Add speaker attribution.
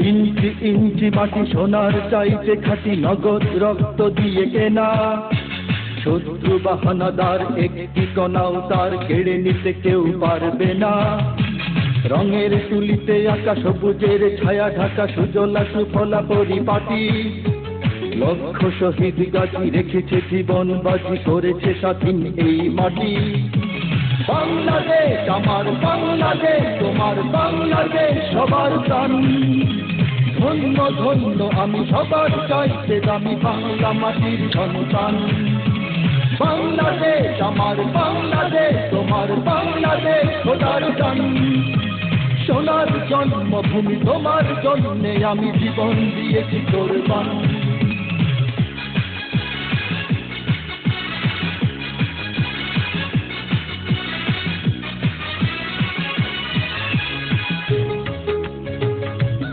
Speaker 1: ইঞ্চি ইঞ্চি মাটি সোনার চাইতে খাঁটি, নগদ রক্ত দিয়ে কেনা। শত্রু বাহানাদার একটি কণাও তার কেড়ে নিতে কেউ পারবে না। রঙের তুলিতে আঁকা সবুজের ছায়া ঢাকা সুজলা সুফলা পরিপাটি। লক্ষ শহীদ গাজী রেখেছে জীবন বাজি, করেছে স্বাধীন এই মাটি। বাংলাদেশ আমার বাংলাদেশ, তোমার বাংলাদেশ সবার প্রাণ। ধন্য ধন্য আমি সবার চাইতে দামি বাংলা মাটির সন্তান। বাংলাদেশ আমার বাংলাদেশ, তোমার বাংলাদেশ খোদার গান। সোনার জন্মভূমি তোমার জন্যে আমি জীবন দিয়েছি কোরবান।